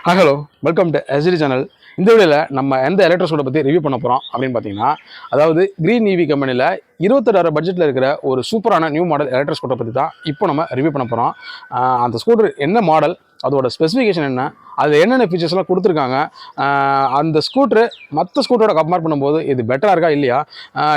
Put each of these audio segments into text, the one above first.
Hello, welcome to ST channel. இந்த வீடியோவில் நம்ம எந்த எலக்ட்ரிக் ஸ்கூட்டரை பற்றி ரிவ்யூ பண்ண போகிறோம் அப்படின்னு பார்த்தீங்கன்னா, அதாவது கிரீன் ஈவி கம்பெனியில் 26,000 பட்ஜெட்டில் இருக்கிற ஒரு சூப்பரான நியூ மாடல் எலக்ட்ரிக் ஸ்கூட்டரை பற்றி தான் இப்போ நம்ம ரிவ்யூ பண்ண போகிறோம். அந்த ஸ்கூட்டர் என்ன மாடல், அதோட ஸ்பெசிஃபிகேஷன் என்ன, அதில் என்னென்ன ஃபீச்சர்ஸ்லாம் கொடுத்துருக்காங்க, அந்த ஸ்கூட்ரு மற்ற ஸ்கூட்டரோட கம்பேர் பண்ணும்போது இது பெட்டராக இருக்கா இல்லையா,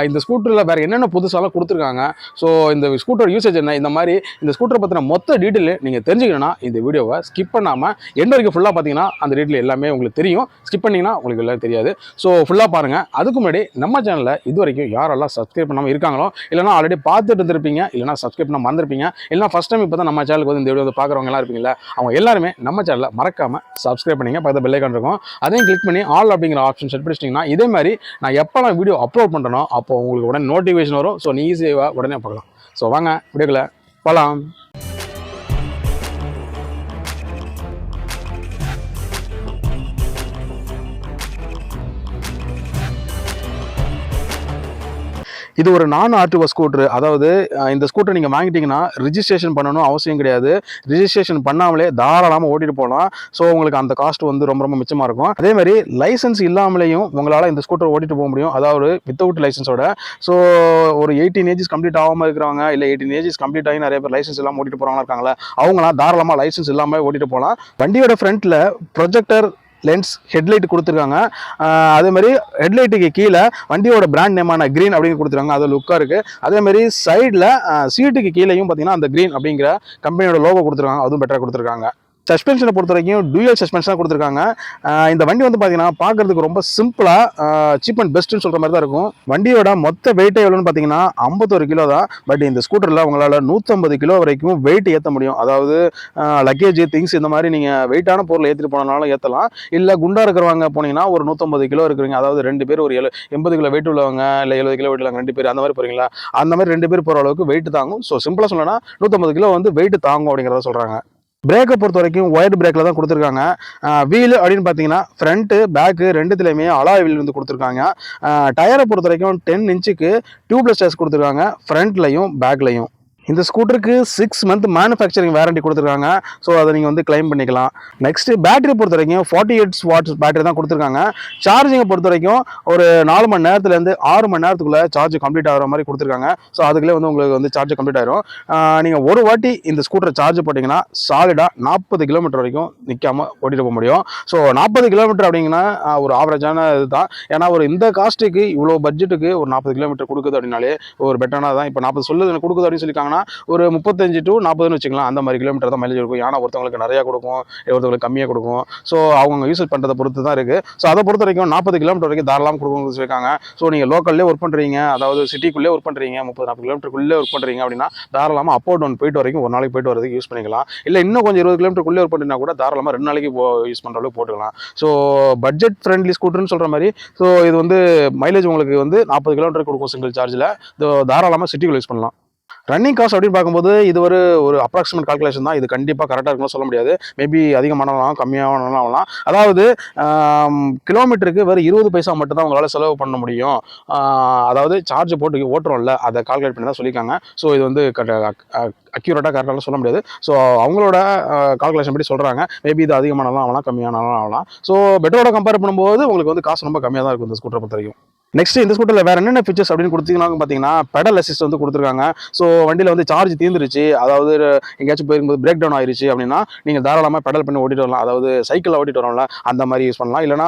இந்த ஸ்கூட்டரில் வேறு என்னென்ன புதுசாலாம் கொடுத்துருக்காங்க, ஸோ இந்த ஸ்கூட்டர் யூசேஜ் என்ன, இந்த மாதிரி இந்த ஸ்கூட்டரை பற்றின மொத்த டீட்டெயில் நீங்கள் தெரிஞ்சுக்கணும்னா இந்த வீடியோவை ஸ்கிப் பண்ணாமல் எண்ட் வரைக்கும் ஃபுல்லாக பார்த்தீங்கன்னா அந்த டீட்டெயில் எல்லாமே உங்களுக்கு தெரியும். ஸ்கிப் பண்ணிங்கன்னா உங்களுக்கு எல்லாம் தெரியாது. ஸோ ஃபுல்லாக பாருங்கள். அதுக்கு முன்னாடி நம்ம சேனலில் இது வரைக்கும் யாரெல்லாம் சப்ஸ்கிரைப் பண்ணாமல் இருக்காங்களோ, இல்லைனா ஆல்ரெடி பார்த்துட்டு இருந்திருப்பீங்க, இல்லைனா சப்ஸ்கிரைப் பண்ண மறந்துருப்பீங்க, இல்லைனா ஃபஸ்ட் டைம் இப்போ தான் நம்ம சேனலுக்கு வந்து இந்த வீடியோ பார்க்குறவங்க எல்லாம் இருப்பீங்களா, அவங்க எல்லாருமே நம்ம சேனலில் மறக்காமல் சப்ஸ்கிரைப் பண்ணிங்க. பக்கத்தில் பெல் ஐகான் இருக்கும், அதையும் கிளிக் பண்ணி ஆல் அப்படிங்கிற ஆப்ஷன் செட் பண்ணிச்சிட்டிங்கன்னா இதே மாதிரி நான் எப்போலாம் வீடியோ அப்லோட் பண்ணுறனோ அப்போ உங்களுக்கு உடனே நோட்டிஃபிகேஷன் வரும். ஸோ நீ ஈஸியாக உடனே பார்க்கலாம். ஸோ வாங்க வீடியோக்குள்ள போகலாம். இது ஒரு நான் ஆர்டிஓ ஸ்கூட்ரு. அதாவது இந்த ஸ்கூட்டர் நீங்கள் வாங்கிட்டீங்கன்னா ரிஜிஸ்ட்ரேஷன் பண்ணணும் அவசியம் கிடையாது. ரிஜிஸ்ட்ரேஷன் பண்ணாமலே தாராளமாக ஓட்டிட்டு போகலாம். ஸோ உங்களுக்கு அந்த காஸ்ட் வந்து ரொம்ப ரொம்ப மிச்சமாக இருக்கும். அதே மாதிரி லைசன்ஸ் இல்லாமலேயும் உங்களால் இந்த ஸ்கூட்டர் ஓட்டிட்டு போக முடியும், அதாவது வித்தவுட் லைசன்ஸோட. ஸோ ஒரு 18 ஏஜஸ் கம்ப்ளீட் ஆகாமல் இருக்கிறவங்க, இல்லை 18 ஏஜஸ் கம்ப்ளீட் ஆகி நிறைய பேர் லைசன்ஸ் இல்லாமல் ஓட்டிட்டு போகிறவங்க இருக்காங்களா, அவங்களாம் தாராளமாக லைசன்ஸ் இல்லாமல் ஓட்டிட்டு போகலாம். வண்டியோட ஃப்ரண்ட்டில் ப்ரொஜெக்டர் லென்ஸ் ஹெட்லைட் கொடுத்துருக்காங்க. அதே மாதிரி ஹெட்லைட்டுக்கு கீழே வண்டியோட பிராண்ட் நேமான கிரீன் அப்படின்னு கொடுத்துருக்காங்க. அது லுக்காக இருக்குது. அதே மாதிரி சைடில் சீட்டுக்கு கீழேயும் பார்த்தீங்கன்னா அந்த கிரீன் அப்படிங்கிற கம்பெனியோட லோகோ கொடுத்துருக்காங்க. அதுவும் பெட்டராக கொடுத்துருக்காங்க. சஸ்பென்ஷனை பொறுத்த வரைக்கும் டூயல் சஸ்பென்ஷனாக கொடுத்துருக்காங்க. இந்த வண்டி வந்து பார்த்தீங்கன்னா பார்க்கறதுக்கு ரொம்ப சிம்பிளாக சீப் அண்ட் பெஸ்ட்டுன்னு சொல்கிற மாதிரி தான் இருக்கும். வண்டியோட மொத்த வெயிட்டே எவ்வளோன்னு பார்த்தீங்கன்னா 51 கிலோ தான். பட் இந்த ஸ்கூட்டரில் உங்களால் 150 கிலோ வரைக்கும் வெயிட் ஏற்ற முடியும். அதாவது லக்கேஜ் திங்ஸ் இந்த மாதிரி நீங்கள் வெயிட்டான பொருள் ஏற்றிட்டு போனாலும் ஏற்றலாம். இல்லை குண்டா இருக்கிறவங்க போனீங்கன்னா ஒரு 150 கிலோ இருக்கிறீங்க, அதாவது 2 பேர் ஒரு 80 கிலோ வெயிட் உள்ளவங்க, இல்லை 70 கிலோ வெயிட் உள்ளவங்க 2 பேர் அந்த மாதிரி போகிறீங்களா, அந்த மாதிரி 2 பேர் போகிற அளவுக்கு வெயிட் தாங்கும். ஸோ சிம்பிளாக சொல்லணும்னா 150 கிலோ வந்து வெயிட் தாங்கும் அப்படிங்கிறத சொல்கிறாங்க. பிரேக்கை பொறுத்த வரைக்கும் ஒயர்டு பிரேக்கில் தான் கொடுத்துருக்காங்க. வீல் அப்படின்னு பார்த்தீங்கன்னா ஃப்ரண்ட்டு பேக்கு ரெண்டுத்துலையுமே அலாய் வீல் வந்து கொடுத்துருக்காங்க. டயரை பொறுத்த வரைக்கும் 10 இன்ச்சுக்கு டியூப்லெஸ் டயர்ஸ் கொடுத்துருக்காங்க, ஃப்ரண்ட்லையும் பேக்லையும். இந்த ஸ்கூட்டருக்கு 6 மந்த் மேனுஃபேக்சரிங் வாரண்டி கொடுத்துருக்காங்க. ஸோ அதை நீங்கள் வந்து கிளைம் பண்ணிக்கலாம். நெக்ஸ்ட் பேட்டரி பொறுத்த வரைக்கும் 48 வாட்ஸ் பேட்டரி தான் கொடுத்துருக்காங்க. சார்ஜிங்கை பொறுத்த வரைக்கும் ஒரு 4 மணி நேரத்துலேருந்து 6 மணி நேரத்துக்குள்ளே சார்ஜ் கம்ப்ளீட் ஆகிற மாதிரி கொடுத்துருக்காங்க. ஸோ அதுக்குள்ளே வந்து உங்களுக்கு வந்து சார்ஜ் கம்ப்ளீட் ஆயிரும். நீங்கள் ஒரு வாட்டி இந்த ஸ்கூட்டரை சார்ஜ் போட்டிங்கன்னா சாலிடாக 40 கிலோமீட்டர் வரைக்கும் நிற்காமல் ஓட்டிட்டு போக முடியும். ஸோ 40 கிலோமீட்டர் அப்படிங்கன்னா ஒரு ஆவரேஜான இது தான். ஏன்னா ஒரு இந்த காஸ்ட்டுக்கு இவ்வளோ பட்ஜெட்டுக்கு ஒரு 40 கிலோமீட்டர் கொடுக்குது அப்படின்னாலே ஒரு பெட்டரானது தான். இப்போ 40 சொல்லுது கொடுக்குது அப்படின்னு சொல்லியிருக்காங்கன்னா ஒரு 35 to 40 வச்சுக்கலாம். அந்த மாதிரி கிலோமீட்டர் தான் மைலேஜ் இருக்கும். ஏன்னா ஒருத்தவங்களுக்கு நிறையா கொடுக்கும், ஒருத்தவங்களுக்கு கம்மியாக கொடுக்கும். ஸோ அவங்க யூஸ் பண்ணுறதை பொறுத்து தான் இருக்குது. ஸோ அதை பொறுத்த வரைக்கும் 40 கிலோமீட்டர் வரைக்கும் தாராளமாக கொடுக்கணும்னு சொல்லியிருக்காங்க. ஸோ நீங்கள் லோக்கல்லே ஒர்க் பண்ணுறீங்க, அதாவது சிட்டிக்குள்ளே ஒர்க் பண்ணுறீங்க, 30-40 கிலோமீட்டருக்குள்ளே ஒர்க் பண்ணுறீங்க அப்படின்னா தாராளமாக அப் அண்ட் டவுன் போயிட்டு வரைக்கும் ஒரு நாளைக்கு போயிட்டு வரதுக்கு யூஸ் பண்ணிக்கலாம். இல்லை இன்னும் கொஞ்சம் 20 கிலோமீட்டருக்குள்ளே ஒர்க் பண்ணினா கூட தாராளமாக 2 நாளைக்கு யூஸ் பண்ணுற அளவுக்கு போட்டுக்கலாம். ஸோ பட்ஜெட் ஃப்ரெண்ட்லி ஸ்கூட்டர்னு சொல்கிற மாதிரி. ஸோ இது வந்து மைலேஜ் உங்களுக்கு வந்து 40 கிலோமீட்டர் கொடுக்கும் சிங்கிள் சார்ஜில். தாராளமாக சிட்டிக்குள்ளே யூஸ் பண்ணலாம். ரன்னிங் காஸ்ட் அப்படின்னு பார்க்கும்போது இது ஒரு அப்ராக்சிமேட் கால்குலேஷன் தான். இது கண்டிப்பாக கரெக்டாக இருக்குன்னு சொல்ல முடியாது. மேபி அதிகமானலாம் கம்மியானலாம் ஆகலாம். அதாவது கிலோமீட்டருக்கு வெறும் 20 பைசா மட்டும் தான் உங்களால் செலவு பண்ண முடியும். அதாவது சார்ஜ் போட்டு ஓட்டுறோம்ல, அதை கால்குலேட் பண்ணி தான் சொல்லியிருக்காங்க. ஸோ இது வந்து அக்யூரேட்டாக கரெக்டாக சொல்ல முடியாது. ஸோ அவங்களோட கால்குலேஷன் படி சொல்கிறாங்க. மேபி இது அதிகமானலாம் ஆகலாம், கம்மியானாலும் ஆகலாம். ஸோ பெட்ரோட கம்பேர் பண்ணும்போது உங்களுக்கு வந்து காசு ரொம்ப கம்மியாக தான் இருக்கும் இந்த ஸ்கூட்டரை பொறுத்த வரைக்கும். நெக்ஸ்ட் இந்த ஸ்கூட்டரில் வேறு என்னென்ன ஃபீச்சர்ஸ் அப்படின்னு கொடுத்தீங்கன்னா பார்த்தீங்கன்னா பெடல் அசிஸ்ட் வந்து கொடுத்துருக்காங்க. ஸோ வண்டியில் வந்து சார்ஜ் தீர்ந்துருச்சு, அதாவது எங்கேயாச்சும் போயிருக்கும்போது பிரேக் டவுன் ஆயிடுச்சு அப்படின்னா நீங்கள் தாராளமாக பெடல் பண்ணி ஓட்டிட்டு வரலாம். அதாவது சைக்கிளில் ஓட்டிட்டு வரல அந்த மாதிரி யூஸ் பண்ணலாம். இல்லைனா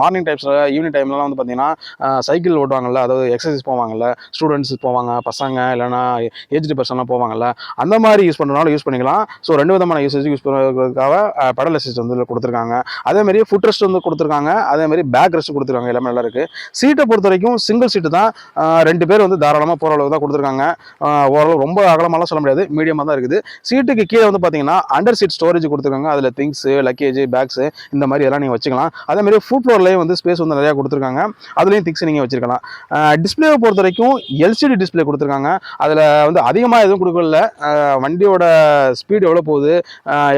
மார்னிங் டைம்ஸில் ஈவினிங் டைம்லாம் வந்து பார்த்தீங்கன்னா சைக்கிள் ஓட்டுவாங்கல்ல, அதாவது எக்ஸசைஸ் போவாங்கல்ல, ஸ்டூடெண்ட்ஸ் போவாங்க, பசங்க இல்லைனா ஏஜ்டு பர்சன்லாம் போவாங்கல்ல, அந்த மாதிரி யூஸ் பண்ணுறதுனால யூஸ் பண்ணிக்கலாம். ஸோ 2 விதமான யூசேஜ் யூஸ் பண்ணுறதுக்காக பெடல் அசிஸ்ட் வந்து கொடுத்துருக்காங்க. அதேமாதிரி ஃபுட் ரெஸ்ட் வந்து கொடுத்துருக்காங்க. அதேமாதிரி பேக் ரெஸ்ட் கொடுத்துருக்காங்க. எல்லாமே நல்லா இருக்குது. சீட்டை பொறுத்த வரைக்கும் சிங்கிள் சீட்டு தான். 2 பேர் வந்து தாராளமாக போகிற அளவுக்கு தான் கொடுத்துருக்காங்க. ஓரளவு ரொம்ப அகலமாலாம் சொல்ல முடியாது, மீடியமாக தான் இருக்குது. சீட்டுக்கு கீழே வந்து பார்த்தீங்கன்னா அண்டர் சீட் ஸ்டோரேஜ் கொடுத்துருக்காங்க. அதில் திங்ஸு, லக்கேஜ், பேக்ஸு இந்த மாதிரி எல்லாம் நீங்கள் வச்சுக்கலாம். அதேமாதிரி ஃபுட் ஃப்ளோர்லேயும் வந்து ஸ்பேஸ் வந்து நிறையா கொடுத்துருக்காங்க. அதுலேயும் திங்ஸ் நீங்கள் வச்சுக்கலாம். டிஸ்பிளேவை பொறுத்த வரைக்கும் எல்சிடி டிஸ்பிளே கொடுத்துருக்காங்க. அதில் வந்து அதிகமாக எதுவும் கொடுக்கல. வண்டியோட ஸ்பீடு எவ்வளோ போகுது,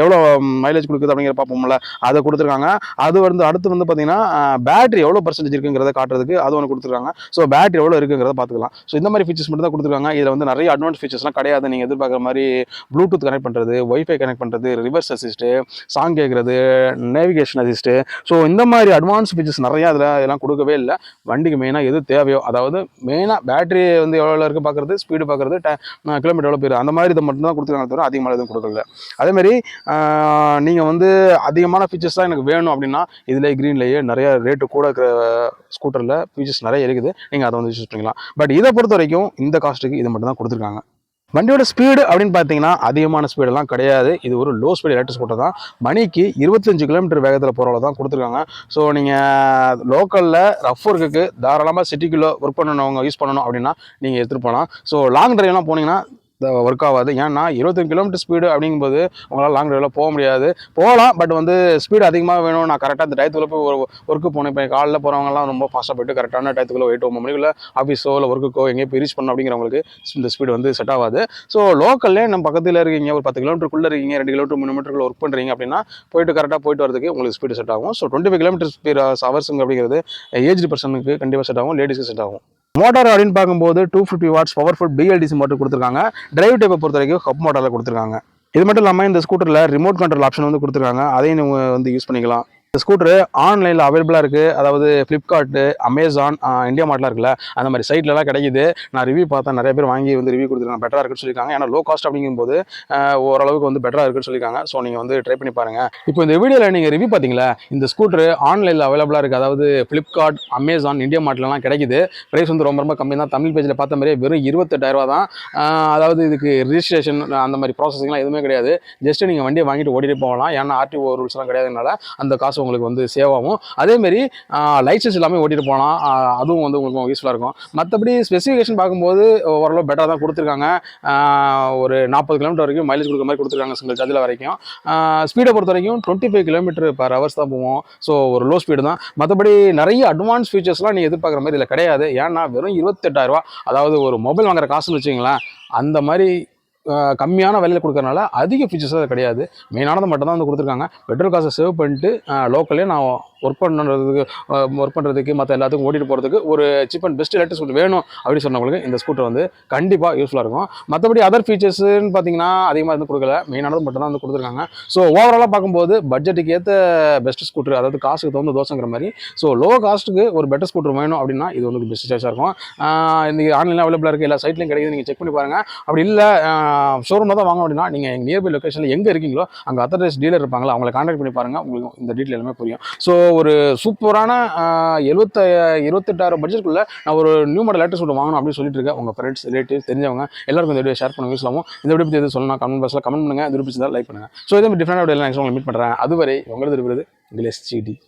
எவ்வளோ மைலேஜ் கொடுக்குது அப்படிங்கிற பார்ப்போம்ல, அதை கொடுத்துருக்காங்க. அது வந்து அடுத்து வந்து பார்த்தீங்கன்னா பேட்டரி எவ்வளோ பர்சன்டேஜ் இருக்குங்கிறத காட்டுறதுக்கு அது ஒன்று கொடுத்துருக்காங்க. ஸோ பேட்டரி எவ்வளோ இருக்குங்கிறத பார்த்துக்கலாம். ஸோ இந்த மாதிரி ஃபீச்சர்ஸ் மட்டும் தான் கொடுத்துருக்காங்க. இதில் வந்து நிறைய அட்வான்ஸ் ஃபீச்சர்ஸ்லாம் கிடையாது. நீங்கள் எதிர்பார்க்குற மாதிரி ப்ளூடூத் கனெக்ட் பண்ணுறது, ஒய்ஃபை கனெக்ட் பண்ணுறது, ரிவர்ஸ் அசிஸ்ட்டு, சாங் கேட்குறது, நேவிகேஷன் அசிஸ்ட்டு, ஸோ இந்த மாதிரி அட்வான்ஸ் ஃபீச்சர்ஸ் நிறையா இதெல்லாம் கொடுக்கவே இல்லை. வண்டிக்கு மெயினாக எது தேவையோ, அதாவது மெயினாக பேட்டரி வந்து எவ்வளோ இருக்குது பார்க்குறது, ஸ்பீடு பார்க்குறது, கிலோமீட்டர் எவ்வளோ போயிரு, அந்த மாதிரி இதை மட்டும் தான் கொடுத்துருக்காங்க தவிர அதிகமாக எதுவும் கொடுக்கல. அதேமாதிரி நீங்கள் வந்து அதிகமான ஃபீச்சர்ஸ் தான் எனக்கு வேணும் அப்படின்னா இதில் க்ரீன்லேயே நிறைய ரேட்டு கூட இருக்கிற ஸ்கூட்டரில் ஃபீச்சர்ஸ் நிறைய இருக்குது. நீங்கள் அதை வந்து யூஸ் பண்ணிக்கலாம். பட் இதை பொறுத்த வரைக்கும் இந்த காஸ்ட்டுக்கு இது மட்டும் தான் கொடுத்துருக்காங்க. வண்டியோட ஸ்பீடு அப்படின்னு பார்த்தீங்கன்னா அதிகமான ஸ்பீடெல்லாம் கிடையாது. இது ஒரு லோ ஸ்பீடு எலக்ட்ரிக் ஸ்கூட்டர் தான். மணிக்கு 25 கிலோமீட்டர் வேகத்தில் போகிறவள தான் கொடுத்துருக்காங்க. ஸோ நீங்கள் லோக்கலில் ரஃப் ஒர்க்குக்கு தாராளமாக சிட்டிக்குள்ளே ஒர்க் பண்ணணும், யூஸ் பண்ணணும் அப்படின்னா நீங்கள் எடுத்துகிட்டு போகலாம். ஸோ லாங் ட்ரைவ்லாம் போனீங்கன்னா ஒர்க் ஆகாது. ஏன்னா 25 கிலோமீட்டர் ஸ்பீடு அப்படிங்கும்போது உங்களால் லாங் ட்ரைவில் போக முடியாது. போகலாம், பட் வந்து ஸ்பீடு அதிகமாக வேணும். நான் கரெக்டாக அந்த டயத்துக்குள்ளே போய் ஒர்க்கு போனேன். இப்போ காலையில் போகிறவங்கலாம் ரொம்ப ஃபாஸ்ட்டாக போய்ட்டு கரெக்டான டயத்துக்குள்ளே 8-9 மணிக்குள்ளே ஆஃபீஸோ இல்லை ஒர்க்குக்கோ எங்கேயும் போய் ரீச் பண்ணணும் அப்படிங்கிறவங்களுக்கு இந்த ஸ்பீடு வந்து செட் ஆகாது. ஸோ லோக்கல்லே நம்ம பக்கத்தில் இருக்கீங்க, ஒரு 10 கிலோமீட்டருக்குள்ளே இருக்கீங்க, 2 கிலோமீட்டர் 3 மீட்டருக்குள்ள ஒர்க் பண்ணுறீங்க அப்படின்னா போய்ட்டு கரெக்டாக போய்ட்டு வரதுக்கு உங்களுக்கு ஸ்பீடு செட் ஆகும். ஸோ 25 கிலோமீட்டர் ஹவர்ஸுங்க அப்படிங்கிறது ஏஜ்டு பர்சனுக்கு கண்டிப்பாக செட் ஆகும், லேடிஸ்க்கு செட் ஆகும். மோட்டார் அப்படின்னு பார்க்கும்போது 250 வாட்ஸ் பவர்ஃபுல் BLDC மோட்டர் கொடுத்துருக்காங்க. டிரைவ் டைப்பை பொறுத்த வரைக்கும் ஹப் மோட்டாரில் கொடுத்துருக்காங்க. இது மட்டும் இல்லாமல் இந்த ஸ்கூட்டரில் ரிமோட் கண்ட்ரோல் ஆப்ஷன் வந்து கொடுத்துருக்காங்க. அதையும் நீங்கள் வந்து யூஸ் பண்ணிக்கலாம். இந்த ஸ்கூட்டரு ஆன்லைனில் அவைலபிளாக இருக்குது. அதாவது ஃப்ளிப்கார்ட்டு, அமேசான், இந்தியா மார்ட்லாம் இருக்குல்ல, அந்த மாதிரி சைட்லலாம் கிடைக்குது. நான் ரிவ்யூ பார்த்தேன், நிறைய பேர் வாங்கி வந்து ரிவ்யூ கொடுத்துருக்காங்க, பெட்டராக இருக்குன்னு சொல்லியிருக்காங்க. ஏன்னா லோ காஸ்ட் அப்படிங்கும்போது ஓரளவுக்கு வந்து பெட்டராக இருக்குன்னு சொல்லியிருக்காங்க. ஸோ நீங்கள் வந்து ட்ரை பண்ணி பாருங்கள். இப்போ இந்த வீடியோவில் நீங்கள் ரிவ்யூ பார்த்தீங்களா, இந்த ஸ்கூட்டரு ஆன்லைனில் அவைலபிளாக இருக்குது. அதாவது ஃப்ளிப்கார்ட், அமேசான், இந்தியா மார்ட்லலாம் கிடைக்குது. ப்ரைஸ் வந்து ரொம்ப ரொம்ப கம்மி தான். தமிழ் பேஜில் பார்த்த மாதிரியே வெறும் 28,000 தான். அதாவது இதுக்கு ரிஜிஸ்ட்ரேஷன் அந்த மாதிரி ப்ராசஸிங்லாம் எதுவுமே கிடையாது. ஜஸ்ட்டு நீங்கள் வண்டியை வாங்கிட்டு ஓடிட்டு போகலாம். ஏன்னா RTO ரூல்ஸ்லாம் கிடையாதுனால அந்த காசு உங்களுக்கு வந்து சேவ் ஆகும். அதேமாரி லைசன்ஸ் எல்லாமே ஓட்டிட்டு போகலாம். அதுவும் வந்து உங்களுக்கு யூஸ்ஃபுல்லாக இருக்கும். மற்றபடி ஸ்பெசிஃபிகேஷன் பார்க்கும்போது ஓரளவு பெட்டராக தான் கொடுத்துருக்காங்க. ஒரு 40 கிலோமீட்டர் வரைக்கும் மைலேஜ் கொடுக்குற மாதிரி கொடுத்துருக்காங்க சிங்கிள் சார்ஜில் வரைக்கும். ஸ்பீடை பொறுத்த வரைக்கும் 25 km/h தான் போவோம். ஸோ ஒரு லோ ஸ்பீடு தான். மற்றபடி நிறைய அட்வான்ஸ் ஃபீச்சர்ஸ்லாம் நீங்கள் எதிர்பார்க்குற மாதிரி இதில் கிடையாது. ஏன்னா வெறும் 28,000, அதாவது ஒரு மொபைல் வாங்குற காசுன்னு வச்சுங்களேன், அந்த மாதிரி கம்மியான விலையில் கொடுக்கறனால அதிக ஃபீச்சர்ஸ் அது கிடையாது. மெயினானது மட்டும் தான் வந்து கொடுத்துருக்காங்க. பெட்ரோல் காசை சேவ் பண்ணிட்டு லோக்கல்லே நான் ஒர்க் பண்ணுறதுக்கு மற்ற எல்லாத்துக்கும் ஓட்டிகிட்டு போகிறதுக்கு ஒரு cheap and best electric scooter வேணும் அப்படின்னு சொன்னவங்களுக்கு இந்த ஸ்கூட்டர் வந்து கண்டிப்பாக யூஸ்ஃபுல்லாக இருக்கும். மற்றபடி அதர் ஃபீச்சர்ஸ்ன்னு பார்த்தீங்கன்னா அதிகமாக வந்து கொடுக்கல. மெயினானது மட்டும் தான் வந்து கொடுத்துருக்காங்க. ஸோ ஓவராலாக பார்க்கும்போது பட்ஜெட்டுக்கு ஏற்ற பெஸ்ட் ஸ்கூட்டர், அதாவது காசுக்கு தகுந்த தோசைங்கிற மாதிரி. ஸோ லோ காஸ்ட்டுக்கு ஒரு பெட்டர் ஸ்கூட்டர் வேணும் அப்படின்னா இது வந்து பெஸ்ட் சாய்ஸாக இருக்கும். இன்றைக்கி ஆன்லைனில் அவைலபிளாக இருக்குது, எல்லா சைட்லையும் கிடைக்குது, நீங்கள் செக் பண்ணி பாருங்கள். அப்படி இல்லை ஷோரூமில் தான் வாங்க அப்படின்னா நீங்கள் எங்கள் நியர்பை லொக்கேஷனில் எங்கே இருக்கீங்களோ அங்கே அத்தரைஸ் டீலர் இருப்பாங்களா, அவங்களை கான்டாக்ட் பண்ணி பாருங்கள். உங்களுக்கு இந்த டீட்டெயில் எல்லாமே புரியும். ஸோ ஒரு சூப்பரான 28,000 பட்ஜெட்டுக்குள்ளே நான் ஒரு நியூ மாடல் எலக்ட்ரிக் ஸ்கூட்டர் வாங்கணும் அப்படின்னு சொல்லிட்டு இருக்கேன். உங்கள் ஃப்ரெண்ட்ஸ், ரிலேட்டிவ்ஸ், தெரிஞ்சவங்க எல்லாருக்கும் இந்த வீடியோ ஷேர் பண்ண யூஸ் ஆகும். இந்த வீடியோ பற்றி எது சொல்லணும் கமெண்ட் பாக்ஸில் கமெண்ட் பண்ணுங்கள். இது பிடிச்சதா லைக் பண்ணுங்கள். ஸோ இதே டிஃப்ரெண்டாக வீடியோ நெக்ஸ்ட் உங்களுக்கு மீட் பண்ணுறேன். அதுவரை உங்களது இருக்கிறது உங்கள் SGD.